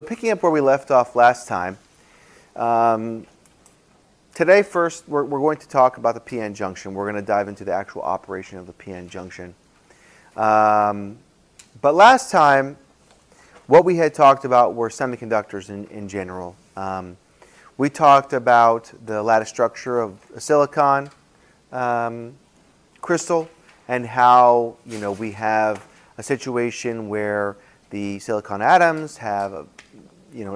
picking up where we left off last time, today first we're going to talk about the pn-Junction. We're going to dive into the actual operation of the pn-Junction. But last time, what we had talked about were semiconductors in general. We talked about the lattice structure of a silicon crystal and how we have a situation where the silicon atoms have an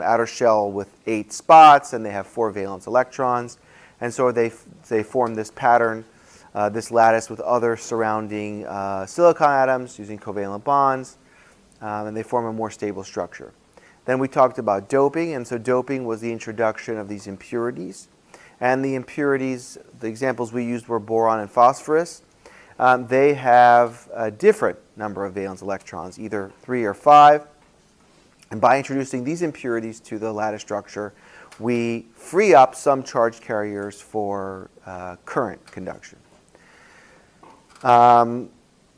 outer shell with 8 spots and they have 4 valence electrons, and so they form this pattern, this lattice with other surrounding silicon atoms using covalent bonds, and they form a more stable structure. Then we talked about doping, and so doping was the introduction of these impurities. And the impurities, the examples we used were boron and phosphorus. They have a different number of valence electrons, either 3 or 5. And by introducing these impurities to the lattice structure, we free up some charge carriers for current conduction.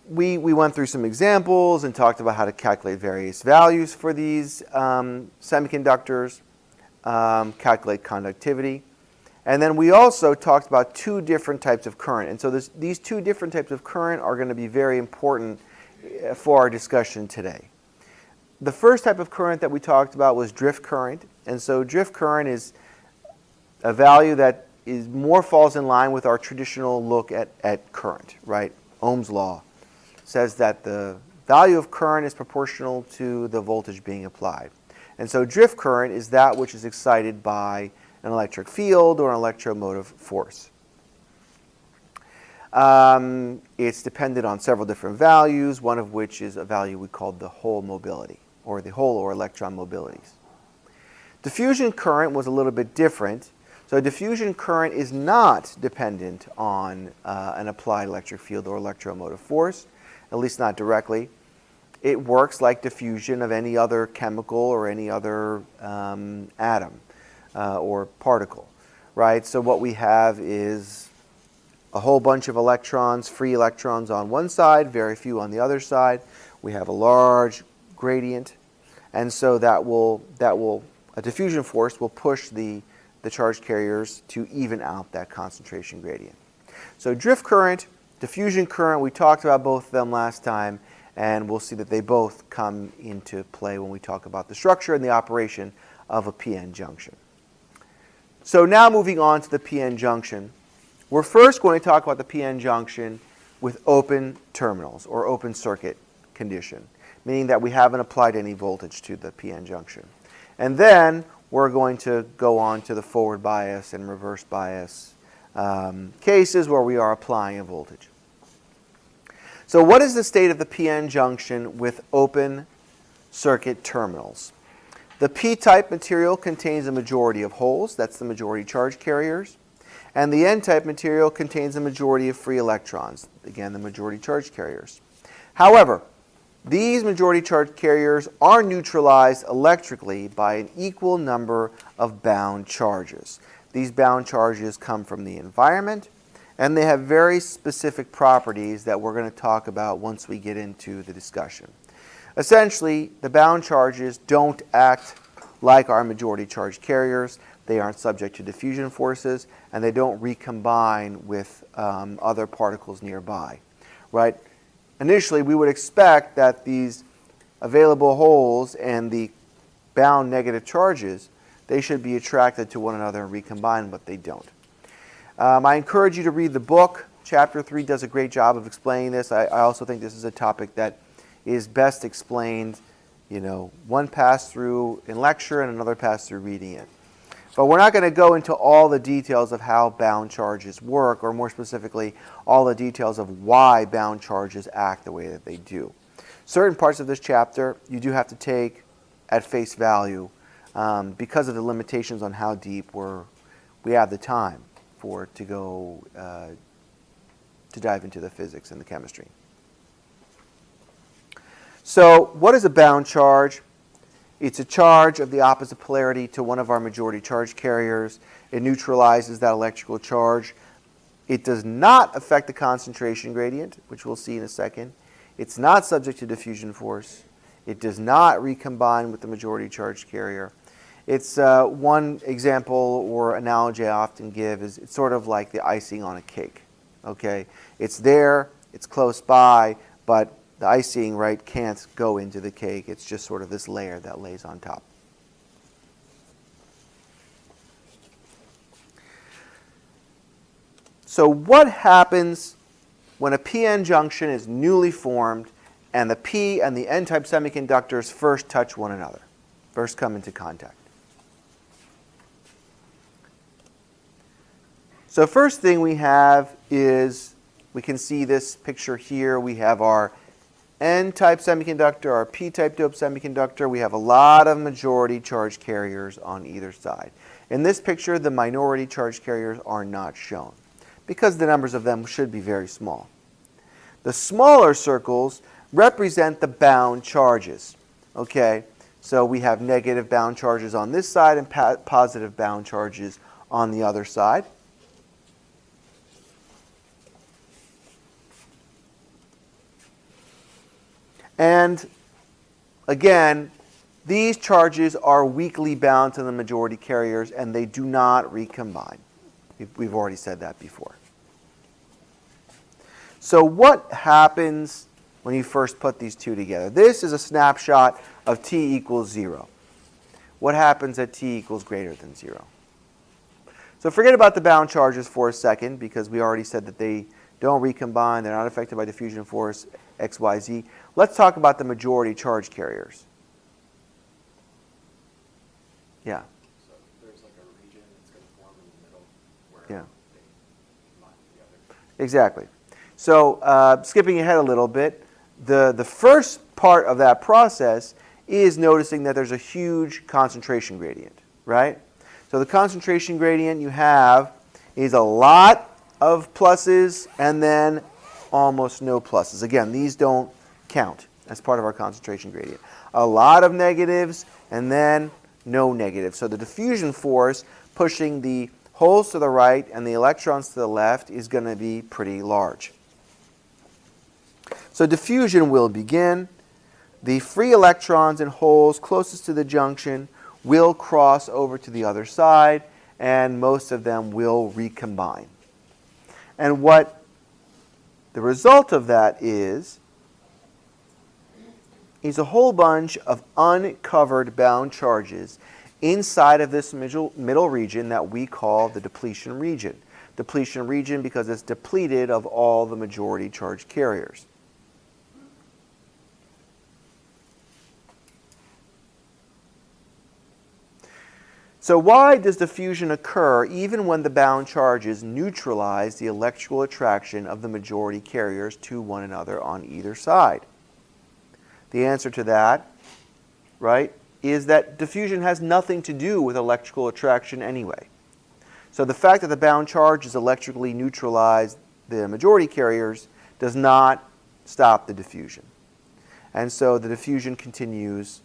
We went through some examples and talked about how to calculate various values for these semiconductors, calculate conductivity. And then we also talked about 2 different types of current. And so these 2 different types of current are going to be very important for our discussion today. The first type of current that we talked about was drift current. And so drift current is a value that falls in line with our traditional look at current, right? Ohm's law says that the value of current is proportional to the voltage being applied. And so drift current is that which is excited by an electric field or an electromotive force. It's dependent on several different values, one of which is a value we call the hole mobility, or the hole or electron mobilities. Diffusion current was a little bit different. So diffusion current is not dependent on an applied electric field or electromotive force, at least not directly. It works like diffusion of any other chemical or any other atom or particle, right? So what we have is a whole bunch of electrons, free electrons on one side, very few on the other side. We have a large gradient, and so a diffusion force will push the charge carriers to even out that concentration gradient. So drift current, diffusion current, we talked about both of them last time, and we'll see that they both come into play when we talk about the structure and the operation of a pn-Junction. So now moving on to the pn-Junction, we're first going to talk about the pn-Junction with open terminals or open circuit condition, meaning that we haven't applied any voltage to the pn-Junction. And then we're going to go on to the forward bias and reverse bias cases where we are applying a voltage. So what is the state of the pn-Junction with open circuit terminals? The p-type material contains a majority of holes, that's the majority charge carriers, and the n-type material contains a majority of free electrons, again the majority charge carriers. However, these majority charge carriers are neutralized electrically by an equal number of bound charges. These bound charges come from the environment, and they have very specific properties that we're going to talk about once we get into the discussion. Essentially, the bound charges don't act like our majority charge carriers. They aren't subject to diffusion forces, and they don't recombine with other particles nearby, right? Initially, we would expect that these available holes and the bound negative charges, they should be attracted to one another and recombine, but they don't. I encourage you to read the book. Ch03 does a great job of explaining this. I also think this is a topic that is best explained, one pass through in lecture and another pass through reading it. But we're not going to go into all the details of how bound charges work, or more specifically, all the details of why bound charges act the way that they do. Certain parts of this chapter you do have to take at face value because of the limitations on how deep we have the time to go to dive into the physics and the chemistry. So what is a bound charge? It's a charge of the opposite polarity to one of our majority charge carriers. It neutralizes that electrical charge. It does not affect the concentration gradient, which we'll see in a second. It's not subject to diffusion force. It does not recombine with the majority charge carrier. It's one example or analogy I often give is it's sort of like the icing on a cake. Okay, it's there, it's close by, but the icing, right, can't go into the cake. It's just sort of this layer that lays on top. So what happens when a p-n junction is newly formed and the p and the n-type semiconductors first touch one another, first come into contact? So first thing we have is, we can see this picture here. We have our n-type semiconductor, our p-type doped semiconductor. We have a lot of majority charge carriers on either side. In this picture, the minority charge carriers are not shown because the numbers of them should be very small. The smaller circles represent the bound charges. Okay, so we have negative bound charges on this side and positive bound charges on the other side. And again, these charges are weakly bound to the majority carriers and they do not recombine. We've already said that before. So what happens when you first put these two together? This is a snapshot of t equals 0. What happens at t equals greater than 0? So forget about the bound charges for a second because we already said that they don't recombine, they're not affected by diffusion force x, y, z. Let's talk about the majority charge carriers. Yeah. So there's like a region that's going to form in the middle where Yeah. they combine together. Exactly. So skipping ahead a little bit, the first part of that process is noticing that there's a huge concentration gradient, right? So the concentration gradient you have is a lot of pluses and then almost no pluses. Again, these don't count as part of our concentration gradient. A lot of negatives and then no negatives. So the diffusion force pushing the holes to the right and the electrons to the left is going to be pretty large. So diffusion will begin. The free electrons and holes closest to the junction will cross over to the other side, and most of them will recombine. And what the result of that is a whole bunch of uncovered bound charges inside of this middle region that we call the depletion region. Depletion region because it's depleted of all the majority charge carriers. So why does diffusion occur even when the bound charges neutralize the electrical attraction of the majority carriers to one another on either side? The answer to that, right, is that diffusion has nothing to do with electrical attraction anyway. So the fact that the bound charges electrically neutralize the majority carriers does not stop the diffusion. And so the diffusion continues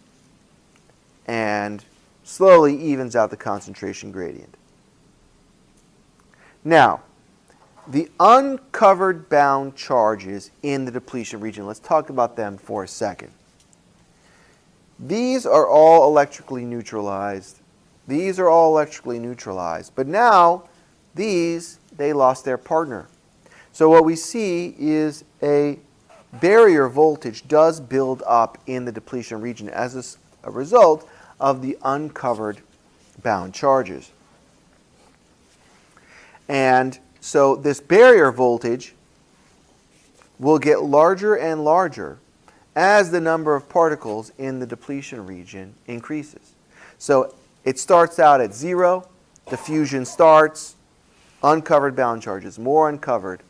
and slowly evens out the concentration gradient. Now, the uncovered bound charges in the depletion region, let's talk about them for a second. These are all electrically neutralized. These are all electrically neutralized. But now, these, they lost their partner. So what we see is a barrier voltage does build up in the depletion region as a result of the uncovered bound charges. And so this barrier voltage will get larger and larger as the number of particles in the depletion region increases. So it starts out at 0, diffusion starts, uncovered bound charges, more uncovered,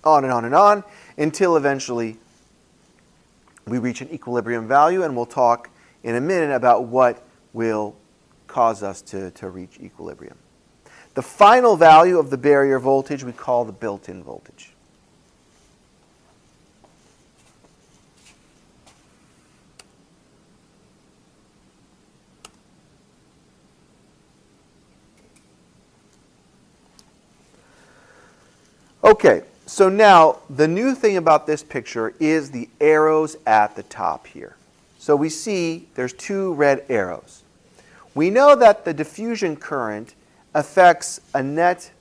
on and on, until eventually we reach an equilibrium value, and we'll talk in a minute about what will cause us to reach equilibrium. The final value of the barrier voltage we call the built-in voltage. Okay, So now, the new thing about this picture is the arrows at the top here. So we see there's two red arrows. We know that the diffusion current affects a net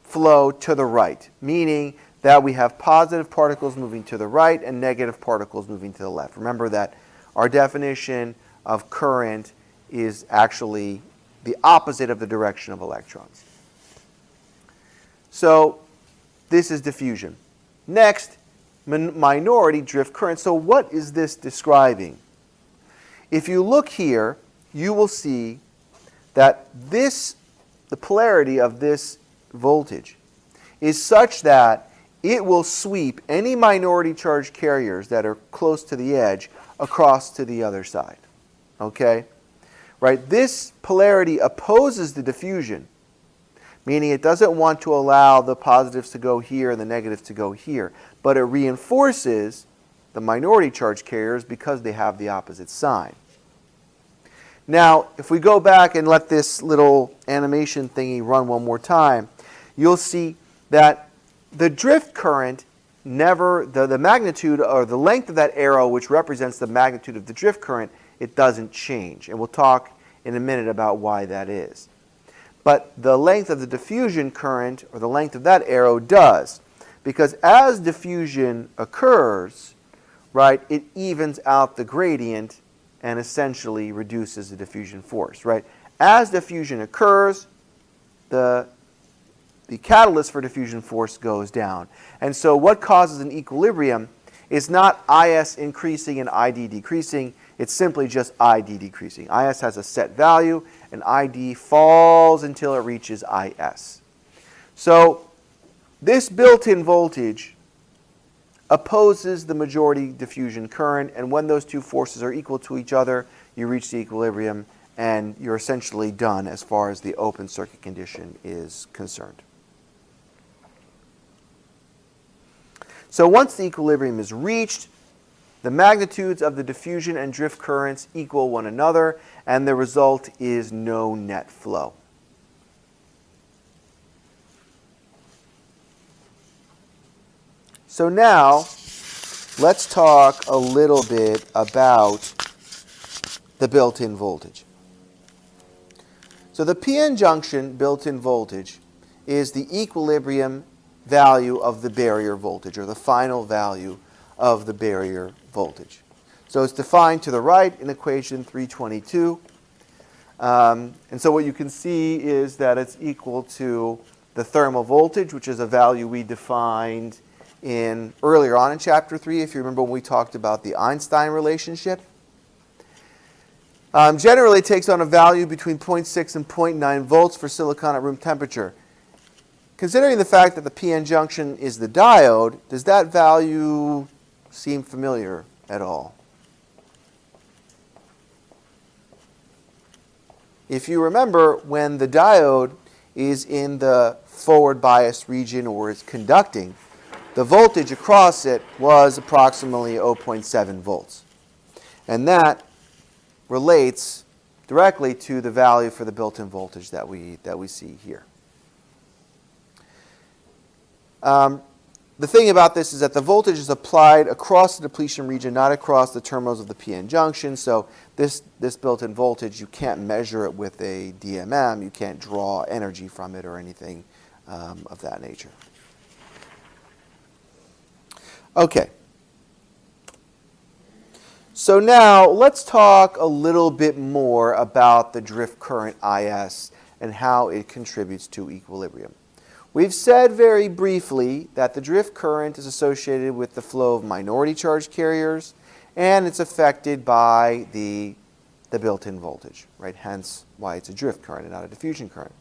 flow to the right, meaning that we have positive particles moving to the right and negative particles moving to the left. Remember that our definition of current is actually the opposite of the direction of electrons. So this is diffusion. Next, minority drift current. So what is this describing? If you look here, you will see that the polarity of this voltage is such that it will sweep any minority charge carriers that are close to the edge across to the other side. Okay? Right? This polarity opposes the diffusion, meaning it doesn't want to allow the positives to go here and the negatives to go here, but it reinforces the minority charge carriers because they have the opposite sign. Now, if we go back and let this little animation thingy run one more time, you'll see that the drift current the magnitude or the length of that arrow, which represents the magnitude of the drift current, it doesn't change. And we'll talk in a minute about why that is. But the length of the diffusion current, or the length of that arrow, does. Because as diffusion occurs, right, it evens out the gradient and essentially reduces the diffusion force, right? As diffusion occurs, the catalyst for diffusion force goes down. And so what causes an equilibrium is not IS increasing and ID decreasing. It's simply just ID decreasing. IS has a set value, and ID falls until it reaches IS. So this built-in voltage opposes the majority diffusion current, and when those two forces are equal to each other, you reach the equilibrium, and you're essentially done as far as the open circuit condition is concerned. So once the equilibrium is reached, the magnitudes of the diffusion and drift currents equal one another, and the result is no net flow. So now, let's talk a little bit about the built-in voltage. So the pn-Junction built-in voltage is the equilibrium value of the barrier voltage, or the final value of the barrier voltage. So it's defined to the right in equation 322. And so what you can see is that it's equal to the thermal voltage, which is a value we defined earlier on in chapter 3, if you remember when we talked about the Einstein relationship. Generally, it takes on a value between 0.6 and 0.9 volts for silicon at room temperature. Considering the fact that the pn-Junction is the diode, does that value seem familiar at all? If you remember, when the diode is in the forward bias region or is conducting, the voltage across it was approximately 0.7 volts. And that relates directly to the value for the built-in voltage that we see here. The thing about this is that the voltage is applied across the depletion region, not across the terminals of the pn-Junction. So this built-in voltage, you can't measure it with a DMM. You can't draw energy from it or anything of that nature. Okay. So now let's talk a little bit more about the drift current IS and how it contributes to equilibrium. We've said very briefly that the drift current is associated with the flow of minority charge carriers, and it's affected by the built-in voltage, right? Hence why it's a drift current and not a diffusion current.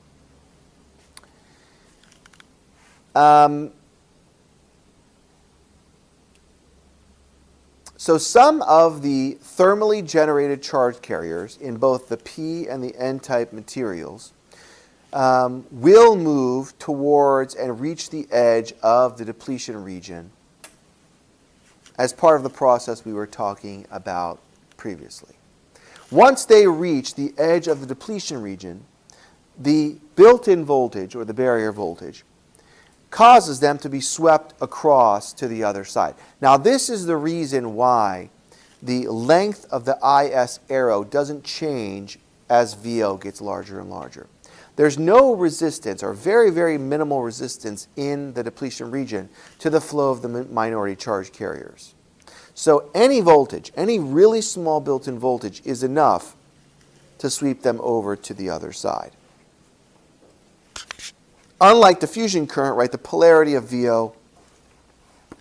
So some of the thermally generated charge carriers in both the P and the N-type materials will move towards and reach the edge of the depletion region as part of the process we were talking about previously. Once they reach the edge of the depletion region, the built-in voltage, or the barrier voltage, causes them to be swept across to the other side. Now this is the reason why the length of the IS arrow doesn't change as VO gets larger and larger. There's no resistance or very, very minimal resistance in the depletion region to the flow of the minority charge carriers. So any voltage, any really small built-in voltage is enough to sweep them over to the other side. Unlike diffusion current, right, the polarity of VO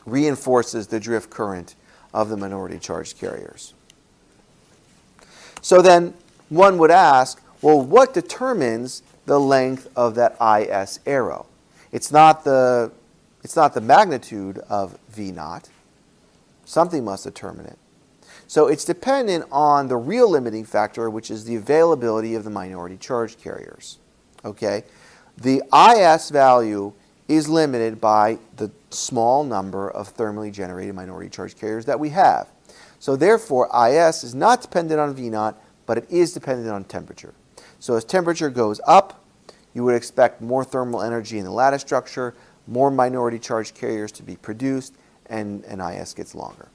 reinforces the drift current of the minority charge carriers. So then one would ask, well, what determines the length of that IS arrow? It's not the magnitude of V naught. Something must determine it. So it's dependent on the real limiting factor, which is the availability of the minority charge carriers. Okay? The IS value is limited by the small number of thermally generated minority charge carriers that we have. So therefore, IS is not dependent on V naught, but it is dependent on temperature. So as temperature goes up, you would expect more thermal energy in the lattice structure, more minority charge carriers to be produced, and IS gets longer.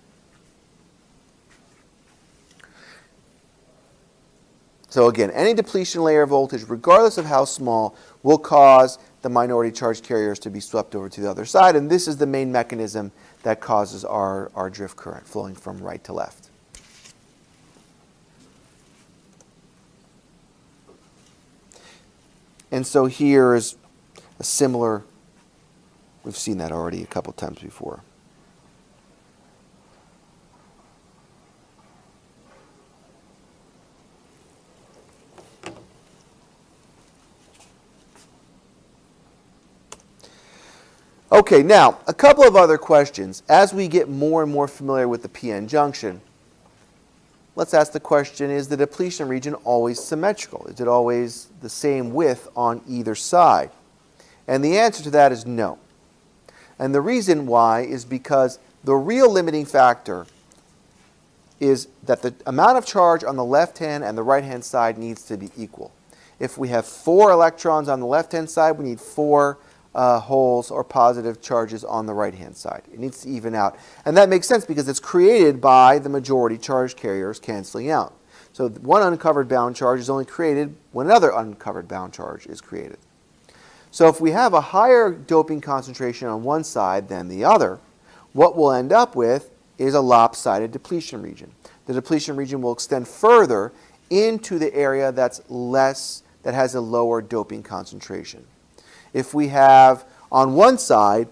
So again, any depletion layer voltage, regardless of how small, will cause the minority charge carriers to be swept over to the other side, and this is the main mechanism that causes our drift current flowing from right to left. And so here is a similar, we've seen that already a couple times before. Okay, now, a couple of other questions. As we get more and more familiar with the pn-Junction, let's ask the question, is the depletion region always symmetrical? Is it always the same width on either side? And the answer to that is no. And the reason why is because the real limiting factor is that the amount of charge on the left-hand and the right-hand side needs to be equal. If we have 4 electrons on the left-hand side, we need 4 holes or positive charges on the right-hand side. It needs to even out. And that makes sense because it's created by the majority charge carriers canceling out. So one uncovered bound charge is only created when another uncovered bound charge is created. So if we have a higher doping concentration on one side than the other, what we'll end up with is a lopsided depletion region. The depletion region will extend further into the area that has a lower doping concentration. If we have on one side,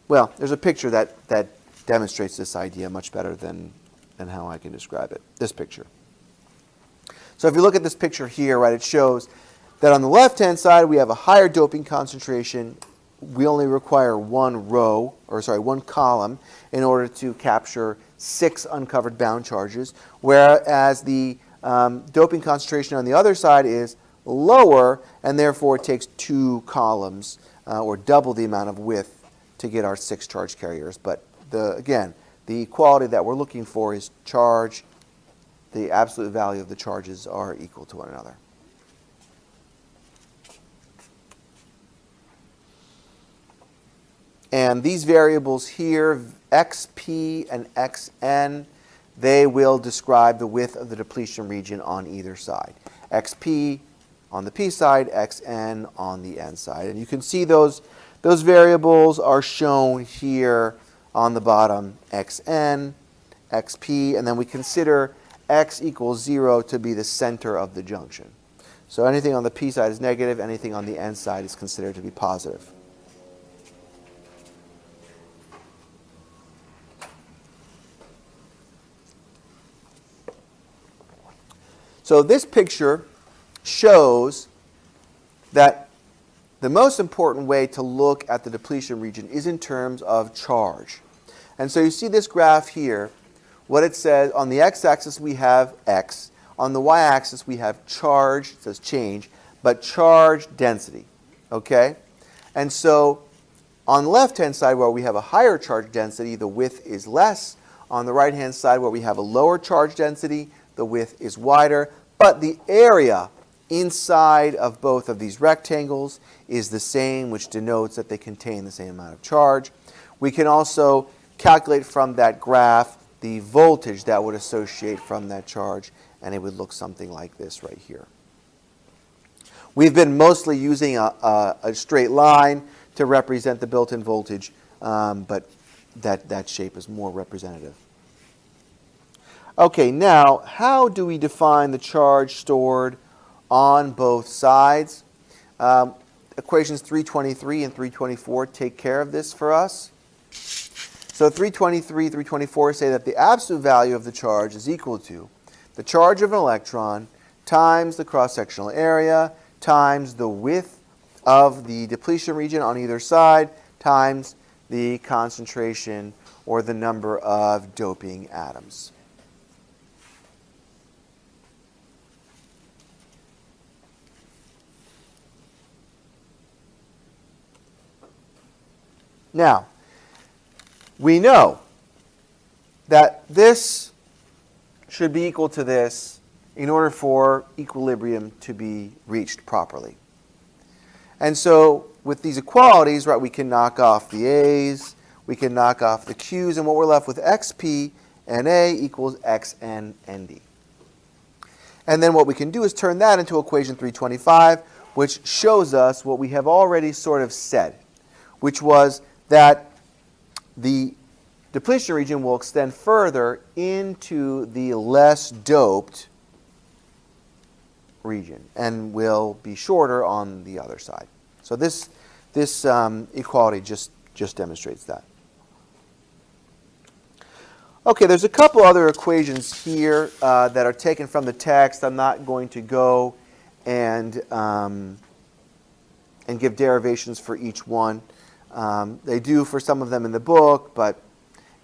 well, there's a picture that demonstrates this idea much better than how I can describe it. This picture. So if you look at this picture here, right, it shows that on the left-hand side we have a higher doping concentration. We only require one column in order to capture 6 uncovered bound charges, whereas the doping concentration on the other side is lower, and therefore it takes 2 columns or double the amount of width to get our 6 charge carriers. But again, the equality that we're looking for is charge. The absolute value of the charges are equal to one another. And these variables here, xp and xn, they will describe the width of the depletion region on either side. xp on the P side, xn on the N side. And you can see those variables are shown here on the bottom, xn, xp, and then we consider x equals 0 to be the center of the junction. So anything on the P side is negative, anything on the N side is considered to be positive. So this picture shows that the most important way to look at the depletion region is in terms of charge. And so you see this graph here. What it says, on the x-axis we have x. On the y-axis we have charge, it says change, but charge density. Okay? And so on the left-hand side where we have a higher charge density, the width is less. On the right-hand side where we have a lower charge density, the width is wider. But the area inside of both of these rectangles is the same, which denotes that they contain the same amount of charge. We can also calculate from that graph the voltage that would associate from that charge, and it would look something like this right here. We've been mostly using a straight line to represent the built-in voltage, but that shape is more representative. Okay, now how do we define the charge stored on both sides? Equations 323 and 324 take care of this for us. So 323, 324 say that the absolute value of the charge is equal to the charge of an electron times the cross-sectional area times the width of the depletion region on either side times the concentration or the number of doping atoms. Now, we know that this should be equal to this in order for equilibrium to be reached properly. And so with these equalities, right, we can knock off the A's, we can knock off the Q's, and what we're left with XP NA equals XN ND. And then what we can do is turn that into equation 325, which shows us what we have already sort of said, which was that the depletion region will extend further into the less doped region and will be shorter on the other side. So this equality just demonstrates that. Okay, there's a couple other equations here that are taken from the text. I'm not going to go and give derivations for each one. They do for some of them in the book, but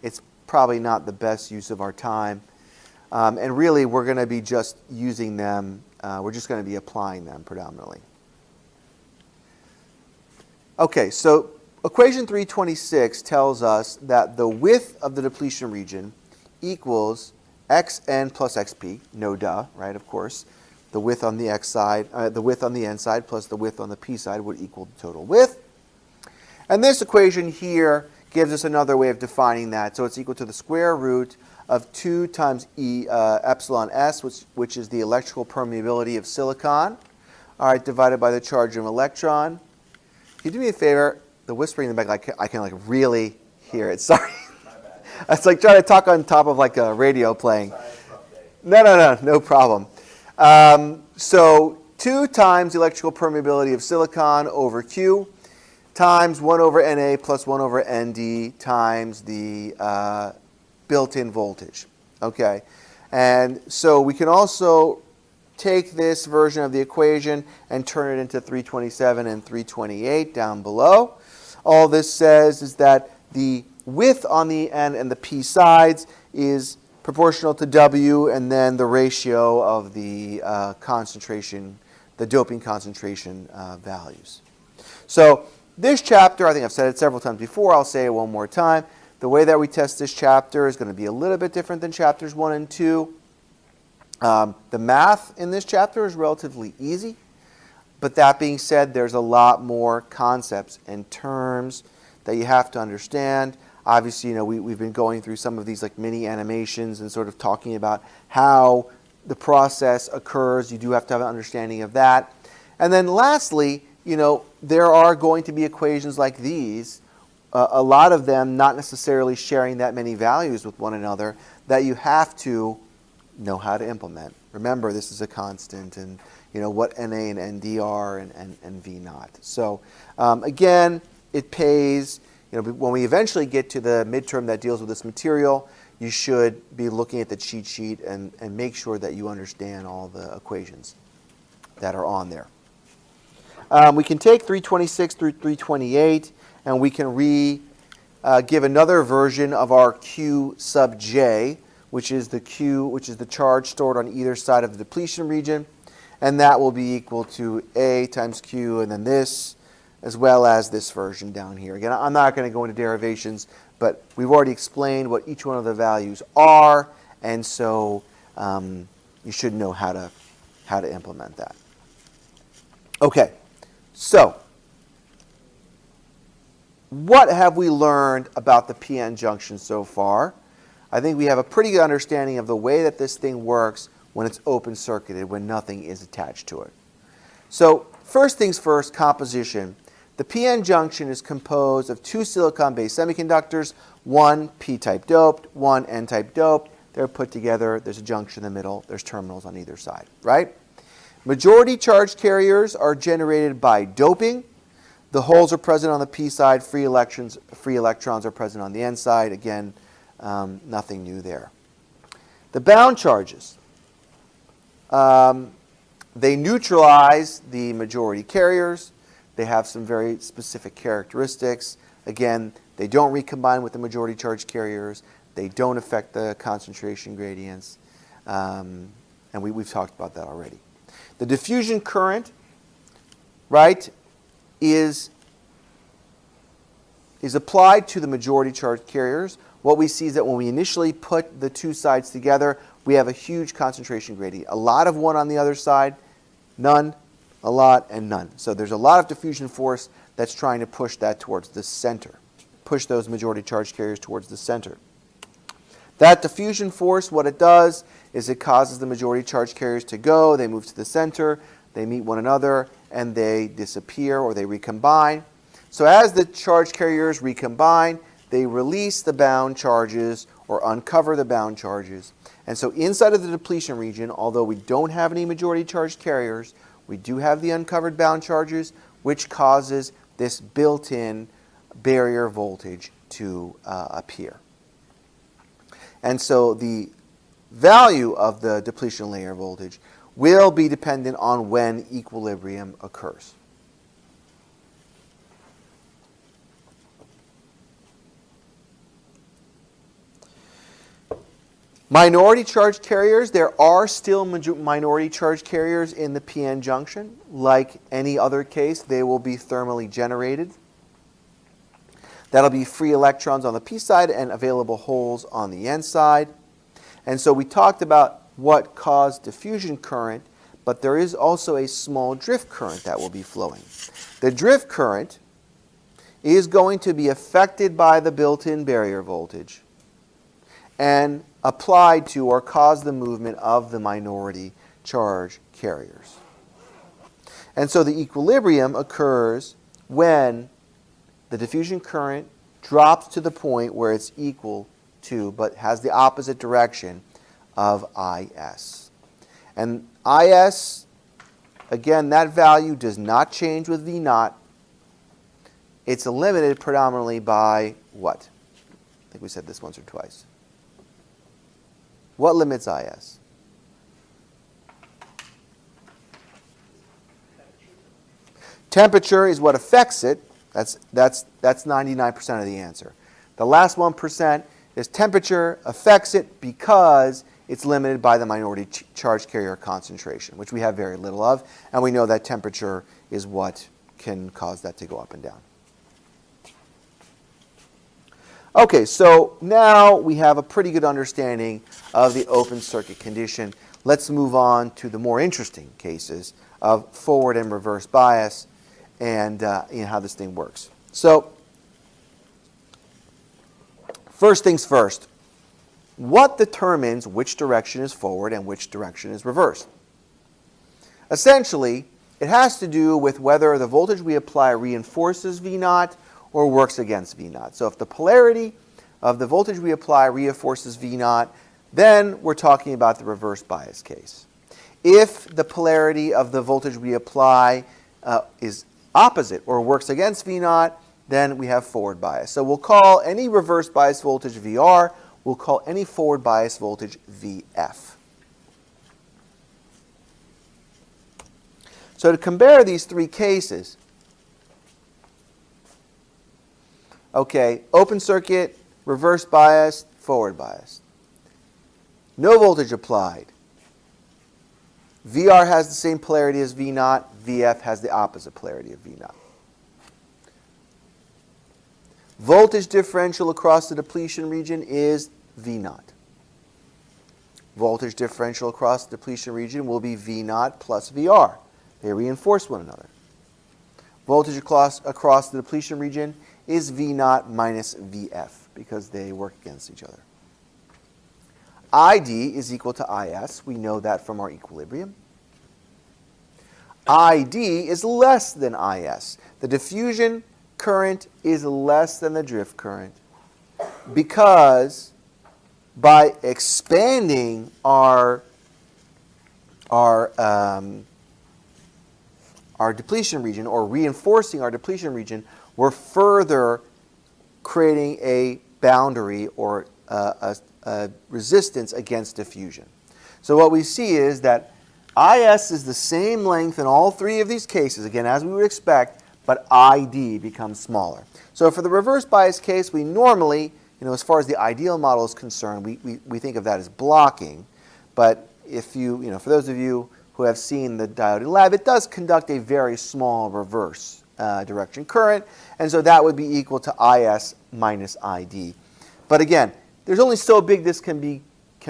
it's probably not the best use of our time. And really, we're going to be just using them. We're just going to be applying them predominantly. Okay, so equation 326 tells us that the width of the depletion region equals xn plus xp. No duh, right? Of course, the width on the x side, the width on the n side plus the width on the p side would equal the total width. And this equation here gives us another way of defining that. So it's equal to the square root of 2 times epsilon s, which is the electrical permeability of silicon, all right, divided by the charge of an electron. Can you do me a favor? The whispering in the back, I can really hear it. Sorry. It's like trying to talk on top of like a radio playing. No problem. So 2 times the electrical permeability of silicon over Q times 1 over Na plus 1 over Nd times the built-in voltage. Okay, and so we can also take this version of the equation and turn it into 327 and 328 down below. All this says is that the width on the n and the p sides is proportional to W, and then the ratio of the concentration, the doping concentration values. So this chapter, I think I've said it several times before, I'll say it one more time. The way that we test this chapter is going to be a little bit different than chapters 1 and 2. The math in this chapter is relatively easy, but that being said, there's a lot more concepts and terms that you have to understand. Obviously, we've been going through some of these like mini animations and sort of talking about how the process occurs. You do have to have an understanding of that. And then lastly, there are going to be equations like these, a lot of them not necessarily sharing that many values with one another, that you have to know how to implement. Remember, this is a constant, and what Na and Nd are and V naught. So again, it pays. When we eventually get to the midterm that deals with this material, you should be looking at the cheat sheet and make sure that you understand all the equations that are on there. We can take 326 through 328, and we can give another version of our Q sub j, which is the charge stored on either side of the depletion region, and that will be equal to A times Q, and then this, as well as this version down here. Again, I'm not going to go into derivations, but we've already explained what each one of the values are, and so you should know how to implement that. Okay, so what have we learned about the pn-Junction so far? I think we have a pretty good understanding of the way that this thing works when it's open circuited, when nothing is attached to it. So first things first, composition. The pn-Junction is composed of two silicon-based semiconductors, one p-type doped, one n-type doped. They're put together, there's a junction in the middle, there's terminals on either side, right? Majority charge carriers are generated by doping. The holes are present on the p side, free electrons are present on the n side. Again, nothing new there. The bound charges. They neutralize the majority carriers. They have some very specific characteristics. Again, they don't recombine with the majority charge carriers. They don't affect the concentration gradients. And we've talked about that already. The diffusion current, right, is applied to the majority charge carriers. What we see is that when we initially put the two sides together, we have a huge concentration gradient. A lot of one on the other side, none, a lot, and none. So there's a lot of diffusion force that's trying to push that towards the center, push those majority charge carriers towards the center. That diffusion force, what it does is it causes the majority charge carriers to go, they move to the center, they meet one another, and they disappear or they recombine. So as the charge carriers recombine, they release the bound charges or uncover the bound charges. And so inside of the depletion region, although we don't have any majority charge carriers, we do have the uncovered bound charges, which causes this built-in barrier voltage to appear. And so the value of the depletion layer voltage will be dependent on when equilibrium occurs. Minority charge carriers, there are still minority charge carriers in the pn-Junction. Like any other case, they will be thermally generated. That'll be free electrons on the p side and available holes on the n side. And so we talked about what caused diffusion current, but there is also a small drift current that will be flowing. The drift current is going to be affected by the built-in barrier voltage and applied to or cause the movement of the minority charge carriers. And so the equilibrium occurs when the diffusion current drops to the point where it's equal to, but has the opposite direction of IS. And IS, again, that value does not change with V naught. It's limited predominantly by what? I think we said this once or twice. What limits IS? Temperature is what affects it. That's 99% of the answer. The last 1% is temperature affects it because it's limited by the minority charge carrier concentration, which we have very little of, and we know that temperature is what can cause that to go up and down. Okay, so now we have a pretty good understanding of the open circuit condition. Let's move on to the more interesting cases of forward and reverse bias and how this thing works. So, first things first, what determines which direction is forward and which direction is reverse? Essentially, it has to do with whether the voltage we apply reinforces V naught or works against V naught. So if the polarity of the voltage we apply reinforces V naught, then we're talking about the reverse bias case. If the polarity of the voltage we apply is opposite or works against V naught, then we have forward bias. So we'll call any reverse bias voltage VR, we'll call any forward bias voltage VF. So to compare these three cases, okay, open circuit, reverse bias, forward bias. No voltage applied. VR has the same polarity as V naught, VF has the opposite polarity of V naught. Voltage differential across the depletion region is V naught. Voltage differential across the depletion region will be V naught plus VR. They reinforce one another. Voltage across the depletion region is V0 minus Vf because they work against each other. ID is equal to Is. We know that from our equilibrium. ID is less than Is. The diffusion current is less than the drift current because by expanding our depletion region, or reinforcing our depletion region, we're further creating a boundary or a resistance against diffusion. So what we see is that IS is the same length in all three of these cases, again, as we would expect, but ID becomes smaller. So for the reverse bias case, we normally, as far as the ideal model is concerned, we think of that as blocking. But if for those of you who have seen the diode in lab, it does conduct a very small reverse direction current, and so that would be equal to IS minus ID. But again, there's only so big this can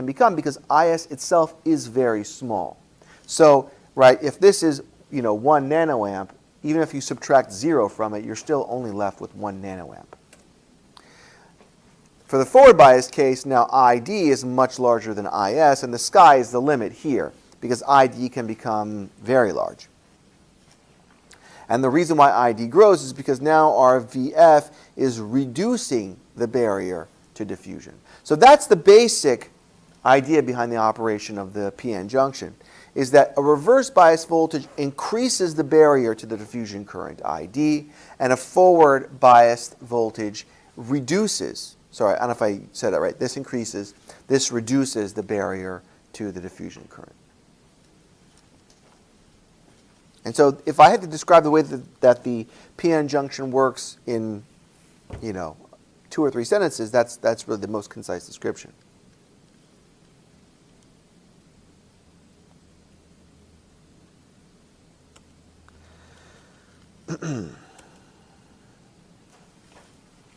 become because IS itself is very small. So, right, if this is 1 nanoamp, even if you subtract 0 from it, you're still only left with 1 nanoamp. For the forward bias case, now ID is much larger than IS, and the sky is the limit here, because ID can become very large. And the reason why ID grows is because now our VF is reducing the barrier to diffusion. So that's the basic idea behind the operation of the PN junction, is that a reverse bias voltage increases the barrier to the diffusion current ID, and a forward biased voltage reduces, sorry, I don't know if I said that right, this reduces the barrier to the diffusion current. And so if I had to describe the way that the PN junction works in 2 or 3 sentences, that's really the most concise description.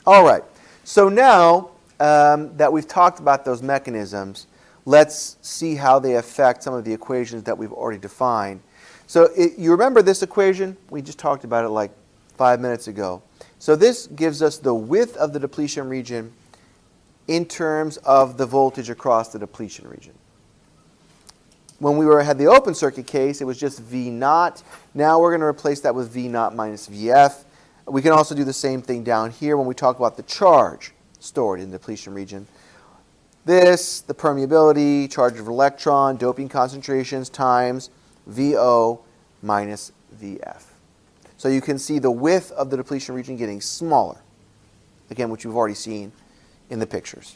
All right, so now that we've talked about those mechanisms, let's see how they affect some of the equations that we've already defined. So you remember this equation? We just talked about it like 5 minutes ago. So this gives us the width of the depletion region in terms of the voltage across the depletion region. When we had the open circuit case, it was just V0. Now we're going to replace that with V0 minus Vf. We can also do the same thing down here when we talk about the charge stored in the depletion region. This, the permeability, charge of electron, doping concentrations times VO minus Vf. So you can see the width of the depletion region getting smaller, again, which you've already seen in the pictures.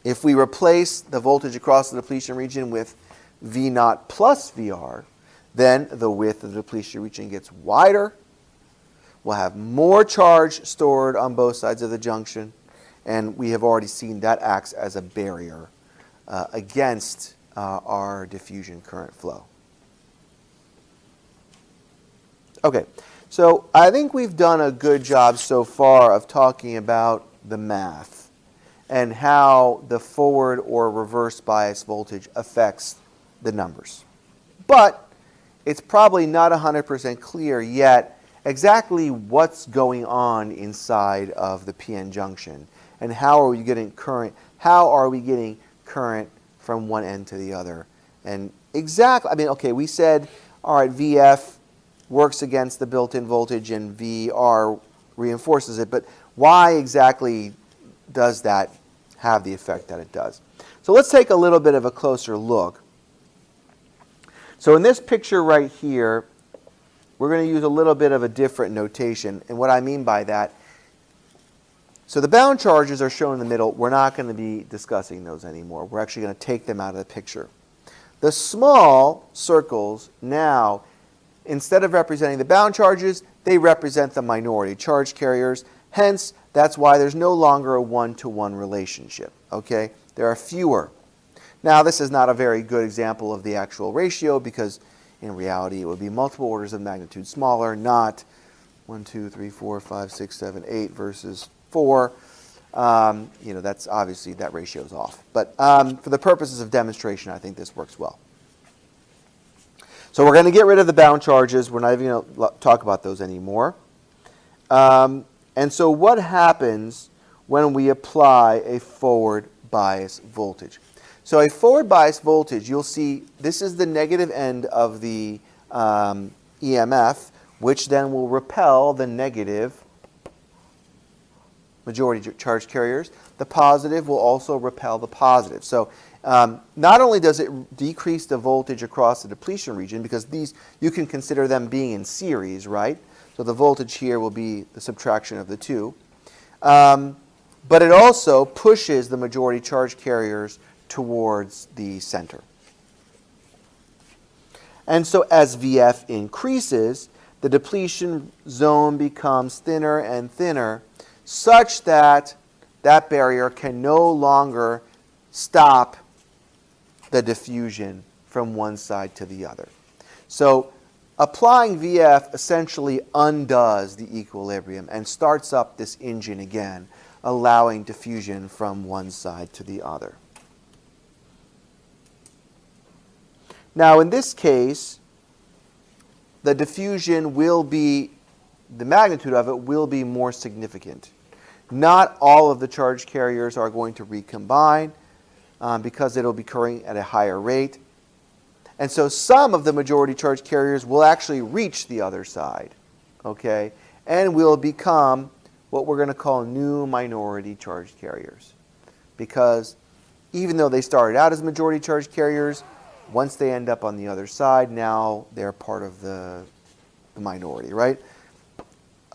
If we replace the voltage across the depletion region with V0 plus VR, then the width of the depletion region gets wider. We'll have more charge stored on both sides of the junction, and we have already seen that acts as a barrier against our diffusion current flow. Okay, so I think we've done a good job so far of talking about the math and how the forward or reverse bias voltage affects the numbers. But it's probably not 100% clear yet exactly what's going on inside of the PN junction and how are we getting current from one end to the other. And exactly, okay, we said, all right, VF works against the built-in voltage and VR reinforces it, but why exactly does that have the effect that it does? So let's take a little bit of a closer look. So in this picture right here, we're going to use a little bit of a different notation. And what I mean by that, so the bound charges are shown in the middle. We're not going to be discussing those anymore. We're actually going to take them out of the picture. The small circles now, instead of representing the bound charges, they represent the minority charge carriers. Hence, that's why there's no longer a one-to-one relationship. Okay? There are fewer. Now, this is not a very good example of the actual ratio because in reality it would be multiple orders of magnitude smaller, not 1, 2, 3, 4, 5, 6, 7, 8 versus 4. That's obviously that ratio is off. But for the purposes of demonstration, I think this works well. So we're going to get rid of the bound charges. We're not even going to talk about those anymore. And so what happens when we apply a forward bias voltage? So a forward bias voltage, you'll see this is the negative end of the EMF, which then will repel the negative majority charge carriers. The positive will also repel the positive. So not only does it decrease the voltage across the depletion region, because these, you can consider them being in series, right? So the voltage here will be the subtraction of the two. But it also pushes the majority charge carriers towards the center. And so as VF increases, the depletion zone becomes thinner and thinner, such that that barrier can no longer stop the diffusion from one side to the other. So applying VF essentially undoes the equilibrium and starts up this engine again, allowing diffusion from one side to the other. Now in this case, the diffusion will be, the magnitude of it will be more significant. Not all of the charge carriers are going to recombine because it'll be occurring at a higher rate. And so some of the majority charge carriers will actually reach the other side, okay, and will become what we're going to call new minority charge carriers. Because even though they started out as majority charge carriers, once they end up on the other side, now they're part of the minority, right?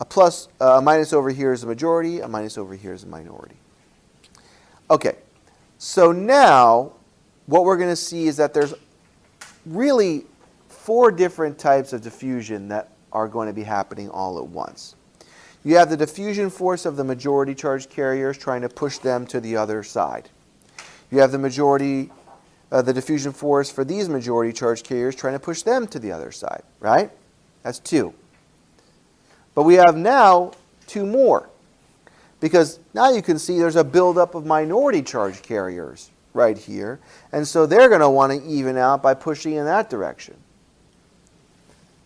A minus over here is a majority, a minus over here is a minority. Okay, so now what we're going to see is that there's really 4 different types of diffusion that are going to be happening all at once. You have the diffusion force of the majority charge carriers trying to push them to the other side. You have the diffusion force for these majority charge carriers trying to push them to the other side, right? That's 2. But we have now 2 more, because now you can see there's a buildup of minority charge carriers right here, and so they're going to want to even out by pushing in that direction.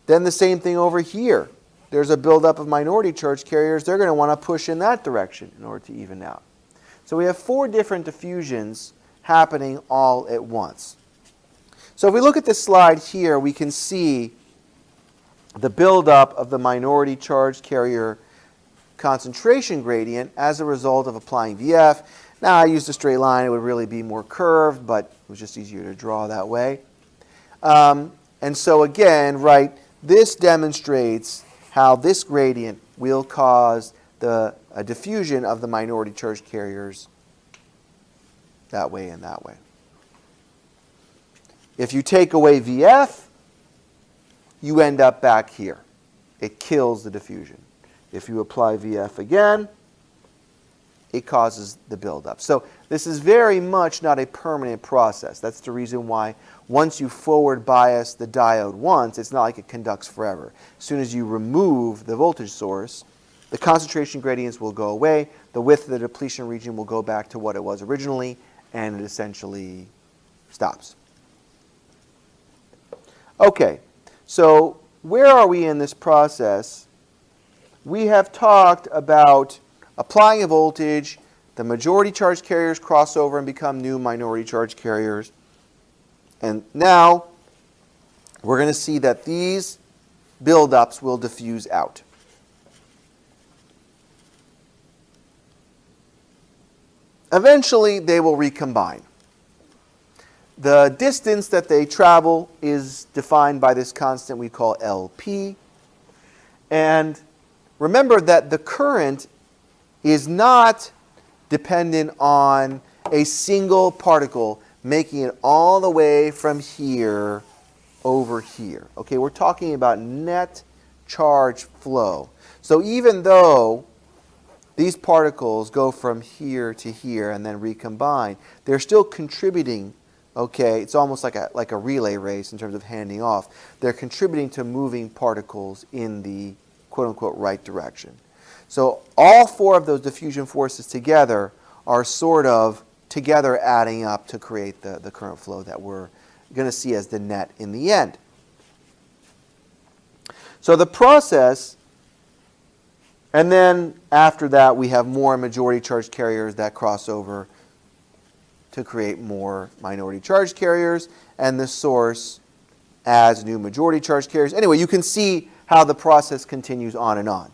Then the same thing over here. There's a buildup of minority charge carriers. They're going to want to push in that direction in order to even out. So we have 4 different diffusions happening all at once. So if we look at this slide here, we can see the buildup of the minority charge carrier concentration gradient as a result of applying VF. Now I used a straight line. It would really be more curved, but it was just easier to draw that way. And so again, right, this demonstrates how this gradient will cause a diffusion of the minority charge carriers that way and that way. If you take away VF, you end up back here. It kills the diffusion. If you apply VF again, it causes the buildup. So this is very much not a permanent process. That's the reason why once you forward bias the diode once, it's not like it conducts forever. As soon as you remove the voltage source, the concentration gradients will go away, the width of the depletion region will go back to what it was originally, and it essentially stops. Okay, so where are we in this process? We have talked about applying a voltage, the majority charge carriers cross over and become new minority charge carriers. And now we're going to see that these buildups will diffuse out. Eventually, they will recombine. The distance that they travel is defined by this constant we call LP. And remember that the current is not dependent on a single particle making it all the way from here over here. Okay, we're talking about net charge flow. So even though these particles go from here to here and then recombine, they're still contributing. Okay, it's almost like a relay race in terms of handing off. They're contributing to moving particles in the quote-unquote right direction. So all 4 of those diffusion forces together are sort of together adding up to create the current flow that we're going to see as the net in the end. So the process, and then after that we have more majority charge carriers that cross over to create more minority charge carriers, and the source adds new majority charge carriers. Anyway, you can see how the process continues on and on.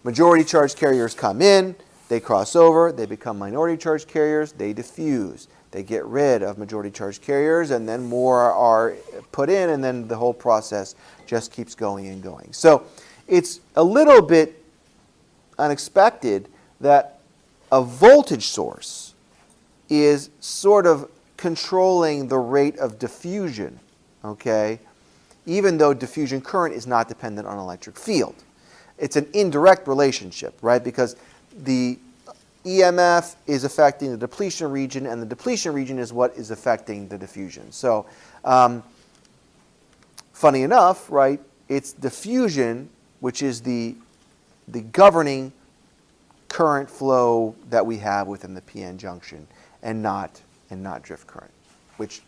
Majority charge carriers come in, they cross over, they become minority charge carriers, they diffuse. They get rid of majority charge carriers, and then more are put in, and then the whole process just keeps going and going. So it's a little bit unexpected that a voltage source is sort of controlling the rate of diffusion, okay, even though diffusion current is not dependent on electric field. It's an indirect relationship, right, because the EMF is affecting the depletion region, and the depletion region is what is affecting the diffusion. So, funny enough, right, it's diffusion which is the governing current flow that we have within the PN junction, and not drift current, which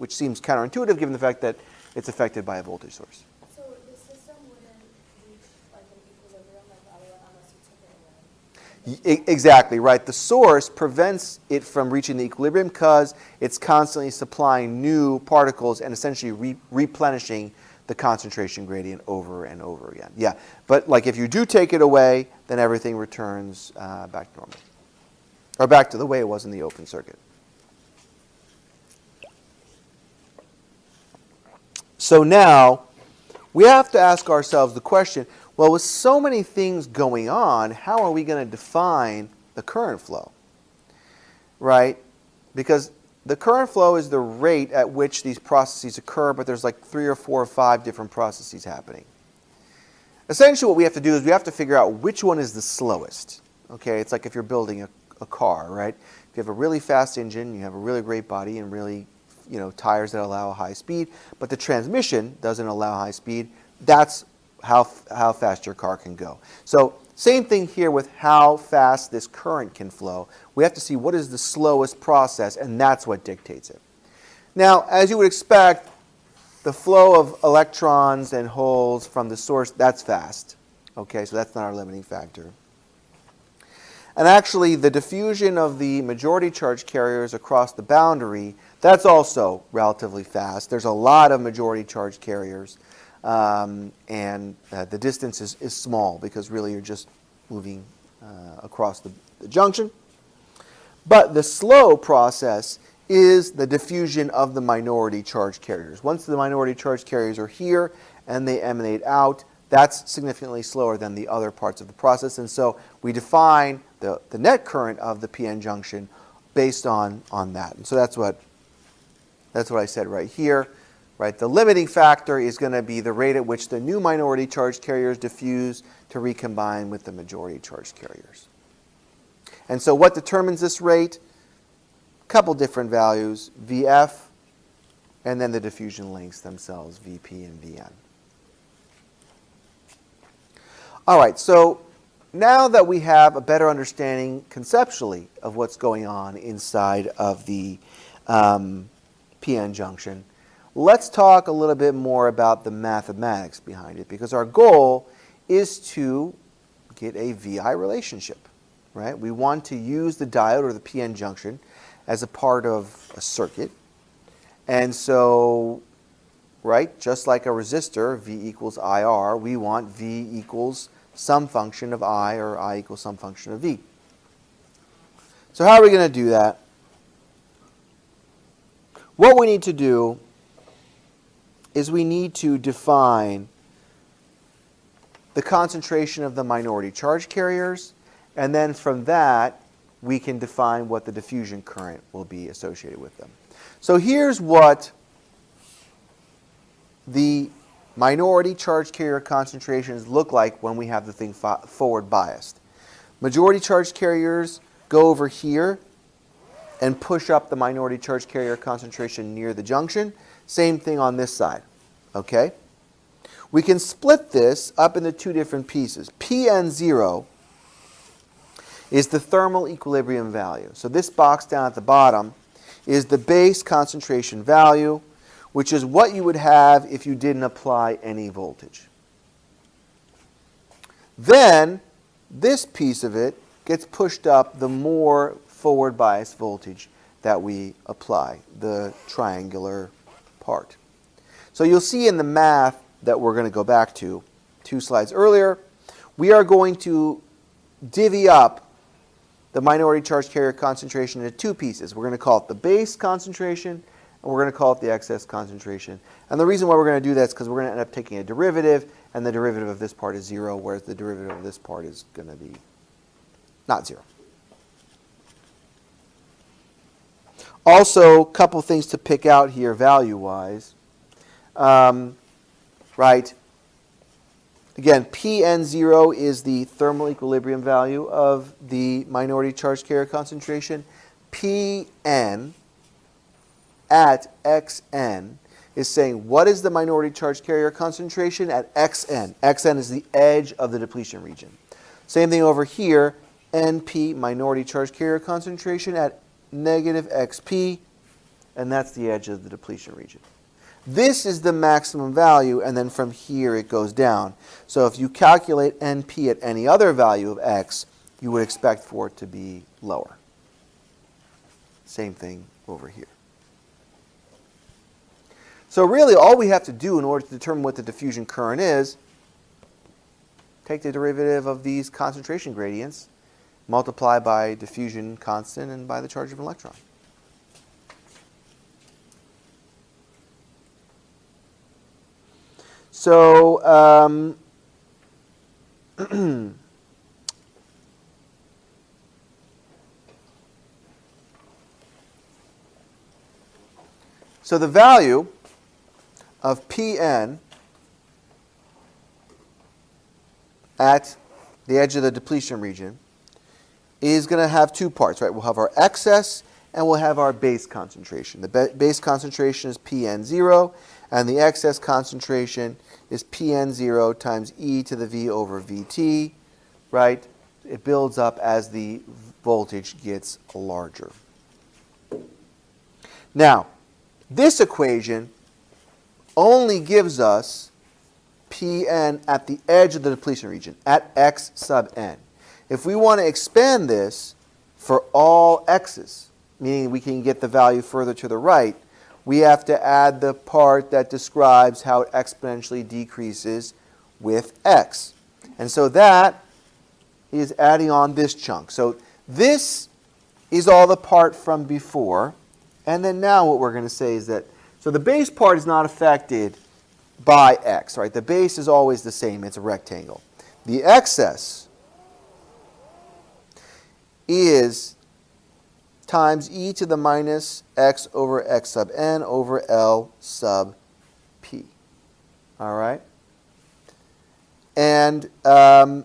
seems counterintuitive given the fact that it's affected by a voltage source. So the system wouldn't reach like an equilibrium unless you took it away? Exactly, right. The source prevents it from reaching the equilibrium because it's constantly supplying new particles and essentially replenishing the concentration gradient over and over again. Yeah, but like if you do take it away, then everything returns back to normal, or back to the way it was in the open circuit. So now we have to ask ourselves the question, well, with so many things going on, how are we going to define the current flow? Right? Because the current flow is the rate at which these processes occur, but there's like 3 or 4 or 5 different processes happening. Essentially what we have to do is we have to figure out which one is the slowest. Okay, it's like if you're building a car, right? If you have a really fast engine, you have a really great body and really, tires that allow a high speed, but the transmission doesn't allow high speed, that's how fast your car can go. So same thing here with how fast this current can flow. We have to see what is the slowest process, and that's what dictates it. Now, as you would expect, the flow of electrons and holes from the source, that's fast. Okay, so that's not our limiting factor. And actually, the diffusion of the majority charge carriers across the boundary, that's also relatively fast. There's a lot of majority charge carriers, and the distance is small because really you're just moving across the junction. But the slow process is the diffusion of the minority charge carriers. Once the minority charge carriers are here and they emanate out, that's significantly slower than the other parts of the process. And so we define the net current of the PN junction based on that. And so that's what I said right here. Right? The limiting factor is going to be the rate at which the new minority charge carriers diffuse to recombine with the majority charge carriers. And so what determines this rate? A couple different values, VF, and then the diffusion lengths themselves, VP and VN. All right, so now that we have a better understanding conceptually of what's going on inside of the PN junction, let's talk a little bit more about the mathematics behind it, because our goal is to get a VI relationship, right? We want to use the diode or the PN junction as a part of a circuit. And so, right, just like a resistor, V equals IR, we want V equals some function of I, or I equals some function of V. So how are we going to do that? What we need to do is we need to define the concentration of the minority charge carriers, and then from that we can define what the diffusion current will be associated with them. So here's what the minority charge carrier concentrations look like when we have the thing forward biased. Majority charge carriers go over here and push up the minority charge carrier concentration near the junction. Same thing on this side, okay? We can split this up into 2 different pieces. Pn0 is the thermal equilibrium value. So this box down at the bottom is the base concentration value. which is what you would have if you didn't apply any voltage. Then this piece of it gets pushed up the more forward bias voltage that we apply, the triangular part. So you'll see in the math that we're going to go back to 2 slides earlier, we are going to divvy up the minority charge carrier concentration into 2 pieces. We're going to call it the base concentration, and we're going to call it the excess concentration. And the reason why we're going to do that is because we're going to end up taking a derivative, and the derivative of this part is 0, whereas the derivative of this part is going to be not 0. Also, a couple things to pick out here value-wise. Right? Again, pn0 is the thermal equilibrium value of the minority charge carrier concentration. Pn at xn is saying what is the minority charge carrier concentration at xn. Xn is the edge of the depletion region. Same thing over here, np, minority charge carrier concentration at negative xp, and that's the edge of the depletion region. This is the maximum value, and then from here it goes down. So if you calculate NP at any other value of x, you would expect for it to be lower. Same thing over here. So really all we have to do in order to determine what the diffusion current is, take the derivative of these concentration gradients, multiply by diffusion constant and by the charge of an electron. So, so the value of Pn at the edge of the depletion region is going to have 2 parts, right? We'll have our excess and we'll have our base concentration. The base concentration is Pn0, and the excess concentration is Pn0 times e to the v over Vt, right? It builds up as the voltage gets larger. Now, this equation only gives us Pn at the edge of the depletion region, at x sub n. If we want to expand this for all x's, meaning we can get the value further to the right, we have to add the part that describes how it exponentially decreases with x. And so that is adding on this chunk. So this is all the part from before. And then now what we're going to say is that, so the base part is not affected by x, right? The base is always the same. It's a rectangle. The excess is times e to the minus x over x sub n over L sub p. All right? And so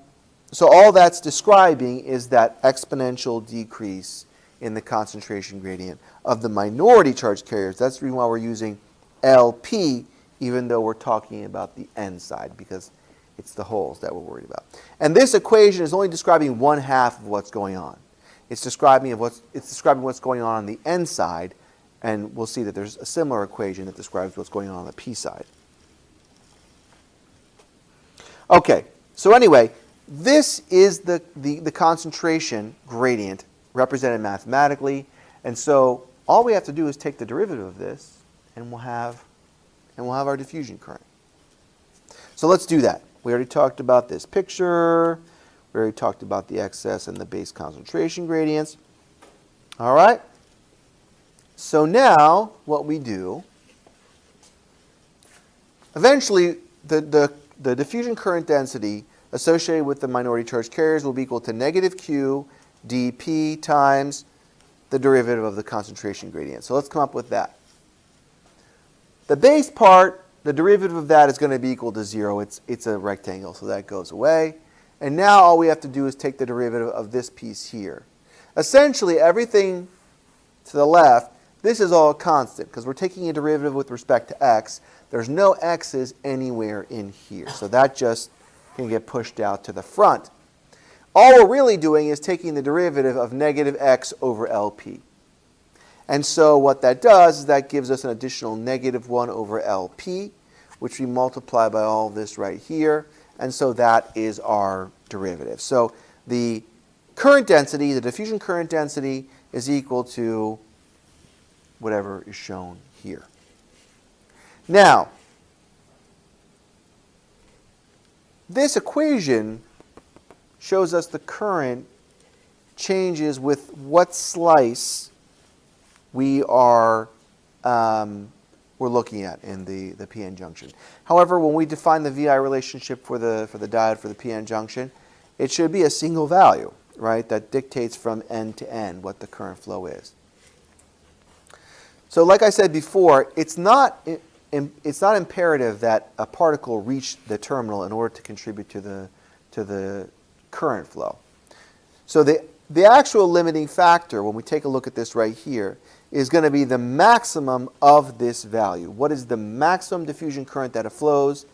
all that's describing is that exponential decrease in the concentration gradient of the minority charge carriers. That's the reason why we're using LP, even though we're talking about the n side, because it's the holes that we're worried about. And this equation is only describing 1/2 of what's going on. It's describing what's going on the n side, and we'll see that there's a similar equation that describes what's going on the p side. Okay, so anyway, this is the concentration gradient represented mathematically, and so all we have to do is take the derivative of this, and we'll have our diffusion current. So let's do that. We already talked about this picture. We already talked about the excess and the base concentration gradients. All right. So now what we do, eventually the diffusion current density associated with the minority charge carriers will be equal to negative Q dP times the derivative of the concentration gradient. So let's come up with that. The base part, the derivative of that is going to be equal to 0. It's a rectangle, so that goes away. And now all we have to do is take the derivative of this piece here. Essentially, everything to the left, this is all constant because we're taking a derivative with respect to x. There's no x's anywhere in here, so that just can get pushed out to the front. All we're really doing is taking the derivative of negative x over LP. And so what that does is that gives us an additional -1 over LP, which we multiply by all of this right here. And so that is our derivative. So the current density, the diffusion current density, is equal to whatever is shown here. Now, this equation shows us the current changes with what slice we're looking at in the PN junction. However, when we define the VI relationship for the diode for the PN junction, it should be a single value, right, that dictates from end to end what the current flow is. So like I said before, it's not imperative that a particle reach the terminal in order to contribute to the current flow. So the actual limiting factor, when we take a look at this right here, is going to be the maximum of this value. What is the maximum diffusion current that flows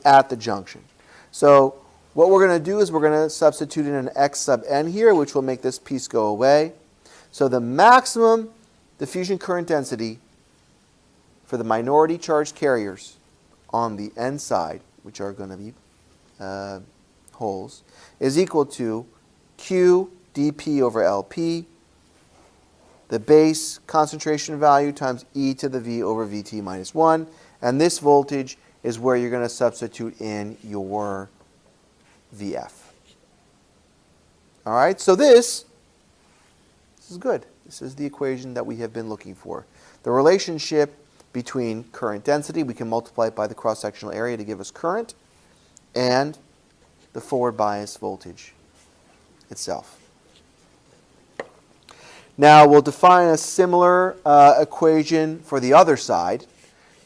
at the junction? So what we're going to do is we're going to substitute in an x sub n here, which will make this piece go away. So the maximum diffusion current density for the minority charged carriers on the n side, which are going to be holes, is equal to Q dP over LP, the base concentration value times e to the v over Vt minus 1. And this voltage is where you're going to substitute in your Vf. All right, so this is good. This is the equation that we have been looking for. The relationship between current density, we can multiply it by the cross-sectional area to give us current, and the forward bias voltage itself. Now we'll define a similar equation for the other side.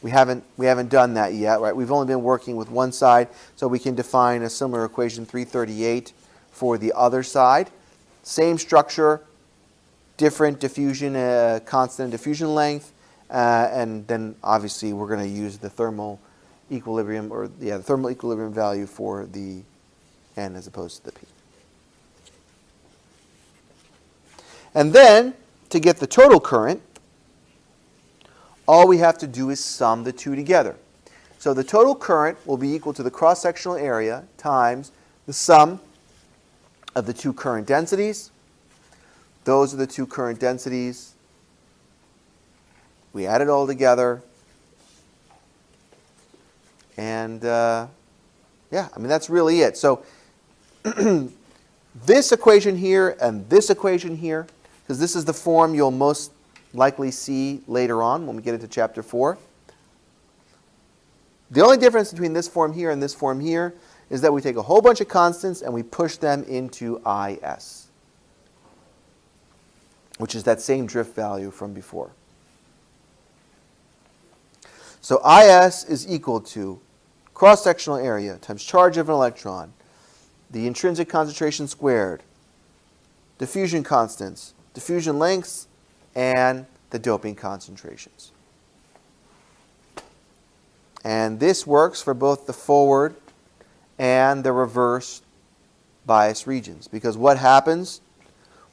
We haven't done that yet, right? We've only been working with one side, so we can define a similar equation 338 for the other side. Same structure, different diffusion, constant diffusion length, and then obviously we're going to use the thermal equilibrium, the thermal equilibrium value for the N as opposed to the P. And then, to get the total current, all we have to do is sum the two together. So the total current will be equal to the cross-sectional area times the sum of the two current densities. Those are the two current densities. We add it all together. And yeah, I mean, that's really it. So this equation here and this equation here, because this is the form you'll most likely see later on when we get into chapter 4. The only difference between this form here and this form here is that we take a whole bunch of constants and we push them into IS, which is that same drift value from before. So IS is equal to cross-sectional area times charge of an electron, the intrinsic concentration squared, diffusion constants, diffusion lengths, and the doping concentrations. And this works for both the forward and the reverse bias regions. Because what happens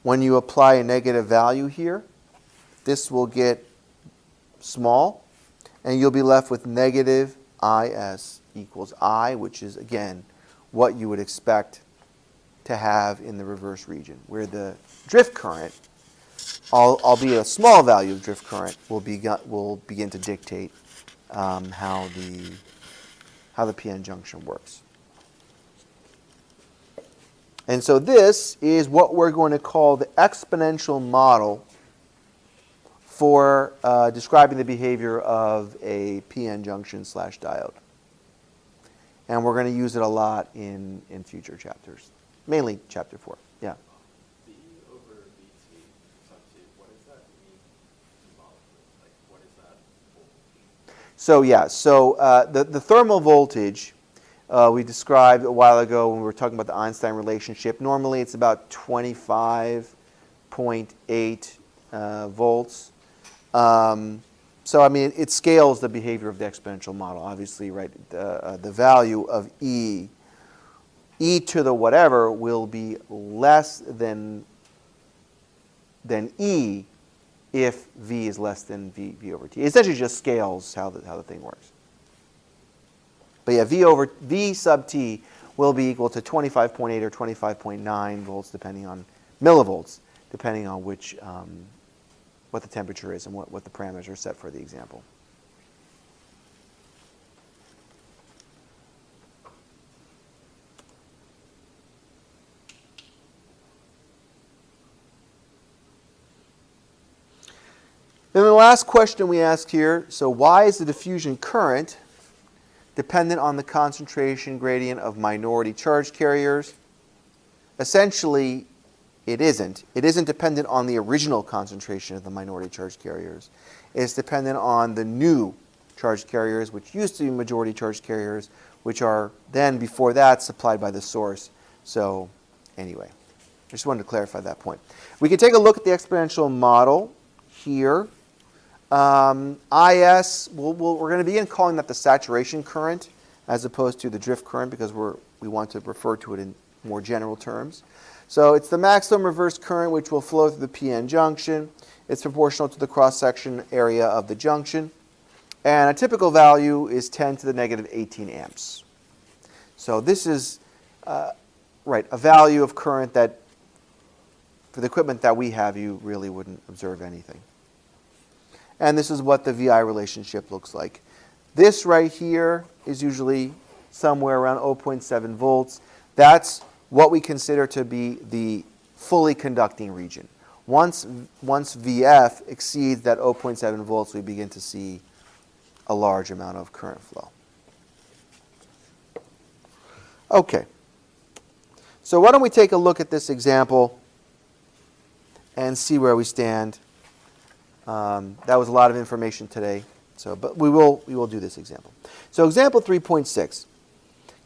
when you apply a negative value here? This will get small, and you'll be left with negative IS equals I, which is, again, what you would expect to have in the reverse region, where the drift current, albeit a small value of drift current, will begin to dictate how the PN junction works. And so this is what we're going to call the exponential model for describing the behavior of a PN junction / diode. And we're going to use it a lot in future chapters, mainly chapter 4. Yeah. V over Vt substitute, what does that mean symbolically? Like, what is that voltage? So yeah, the thermal voltage we described a while ago when we were talking about the Einstein relationship. Normally it's about 25.8 volts. So I mean, it scales the behavior of the exponential model. Obviously, right? The value of e to the whatever will be less than e if V is less than V over T. It essentially just scales how the thing works. But yeah, V sub T will be equal to 25.8 or 25.9 volts, depending on millivolts, depending on which what the temperature is and what the parameters are set for the example. Then the last question we ask here, so why is the diffusion current dependent on the concentration gradient of minority charge carriers? Essentially, it isn't. It isn't dependent on the original concentration of the minority charge carriers. It's dependent on the new charge carriers, which used to be majority charge carriers, which are then, before that, supplied by the source. So anyway, I just wanted to clarify that point. We can take a look at the exponential model here. IS, we're going to begin calling that the saturation current as opposed to the drift current because we want to refer to it in more general terms. So it's the maximum reverse current which will flow through the PN junction. It's proportional to the cross-section area of the junction. And a typical value is 10 to the negative 18 amps. So this is a value of current that, for the equipment that we have, you really wouldn't observe anything. And this is what the VI relationship looks like. This right here is usually somewhere around 0.7 volts. That's what we consider to be the fully conducting region. Once VF exceeds that 0.7 volts, we begin to see a large amount of current flow. Okay. So why don't we take a look at this example and see where we stand. That was a lot of information today, but we will do this example. So example 3.6.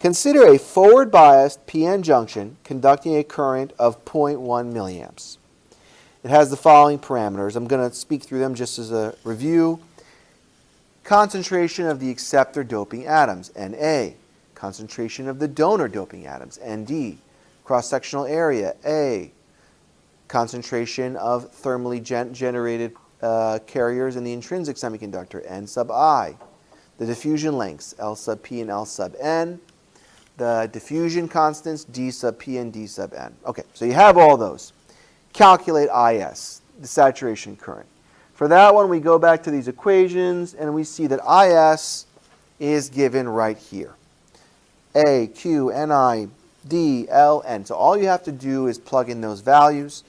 Consider a forward biased PN junction conducting a current of 0.1 milliamps. It has the following parameters. I'm going to speak through them just as a review. Concentration of the acceptor doping atoms, Na. Concentration of the donor doping atoms, Nd. Cross-sectional area, A. Concentration of thermally generated carriers in the intrinsic semiconductor, N sub I. The diffusion lengths, L sub P and L sub N. The diffusion constants, D sub P and D sub N. Okay, so you have all those. Calculate IS, the saturation current. For that one, we go back to these equations, and we see that IS is given right here. A, Q, Ni, D, L, N. So all you have to do is plug in those values,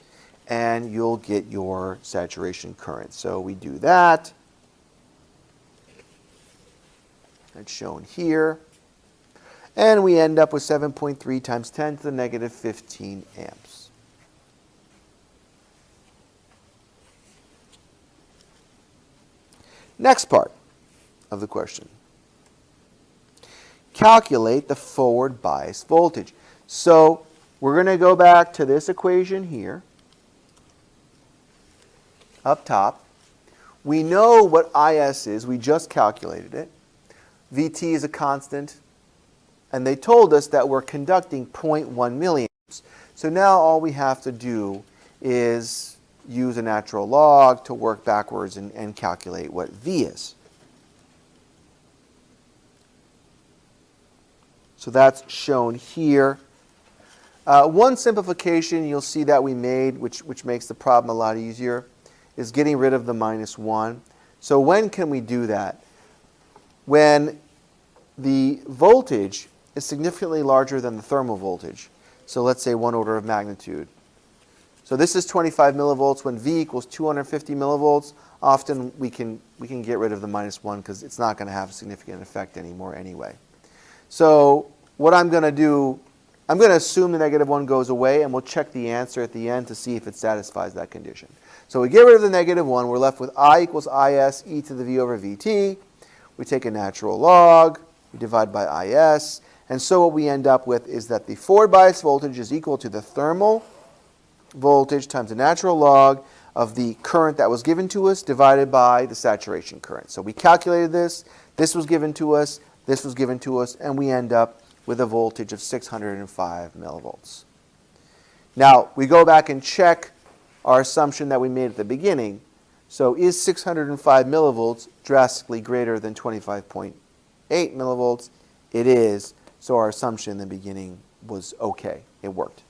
and you'll get your saturation current. So we do that. That's shown here. And we end up with 7.3 times 10 to the negative 15 amps. Next part of the question. Calculate the forward bias voltage. So we're going to go back to this equation here. Up top. We know what IS is. We just calculated it. VT is a constant. And they told us that we're conducting 0.1 milliamps. So now all we have to do is use a natural log to work backwards and calculate what V is. So that's shown here. One simplification you'll see that we made, which makes the problem a lot easier, is getting rid of the -1. So when can we do that? When the voltage is significantly larger than the thermal voltage. So let's say 1 order of magnitude. So this is 25 millivolts. When V equals 250 millivolts, often we can get rid of the -1 because it's not going to have a significant effect anymore anyway. So what I'm going to do, I'm going to assume the -1 goes away, and we'll check the answer at the end to see if it satisfies that condition. So we get rid of the -1. We're left with I equals IS e to the V over VT. We take a natural log. We divide by IS. And so what we end up with is that the forward bias voltage is equal to the thermal voltage times the natural log of the current that was given to us divided by the saturation current. So we calculated this. This was given to us. This was given to us. And we end up with a voltage of 605 millivolts. Now, we go back and check our assumption that we made at the beginning. So is 605 millivolts drastically greater than 25.8 millivolts? It is. So our assumption in the beginning was okay. It worked.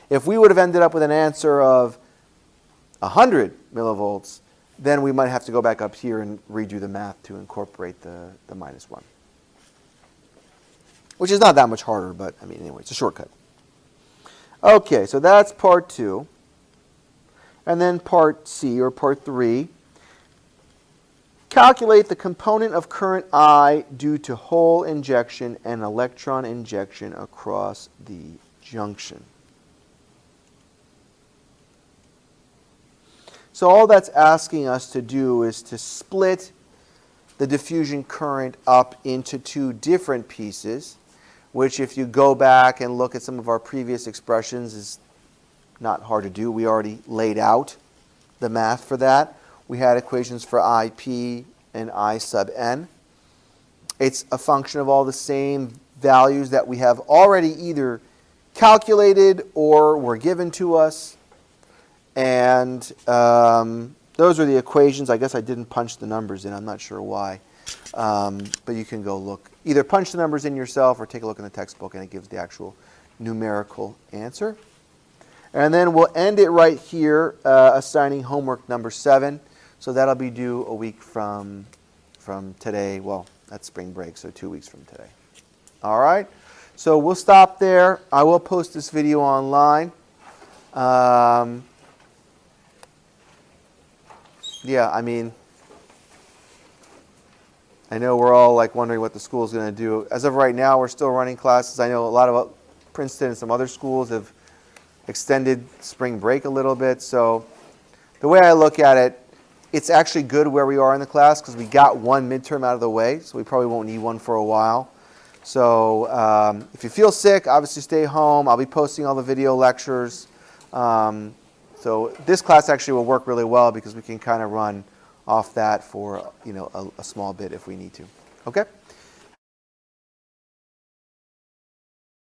If we would have ended up with an answer of 100 millivolts, then we might have to go back up here and redo the math to incorporate the -1. Which is not that much harder, but I mean, anyway, it's a shortcut. Okay, so that's part 2. And then part C, or part 3. Calculate the component of current I due to hole injection and electron injection across the junction. So all that's asking us to do is to split the diffusion current up into 2 different pieces, which if you go back and look at some of our previous expressions is not hard to do. We already laid out the math for that. We had equations for IP and I sub n. It's a function of all the same values that we have already either calculated or were given to us. And those are the equations. I guess I didn't punch the numbers in. I'm not sure why. But you can go look. Either punch the numbers in yourself or take a look in the textbook, and it gives the actual numerical answer. And then we'll end it right here, assigning homework number 7. So that'll be due a week from today. Well, that's spring break, so 2 weeks from today. All right. So we'll stop there. I will post this video online. Yeah, I mean, I know we're all like wondering what the school's going to do. As of right now, we're still running classes. I know a lot of Princeton and some other schools have extended spring break a little bit. So the way I look at it, it's actually good where we are in the class because we got one midterm out of the way, so we probably won't need one for a while. So if you feel sick, obviously stay home. I'll be posting all the video lectures. So this class actually will work really well because we can kind of run off that for a small bit if we need to. Okay?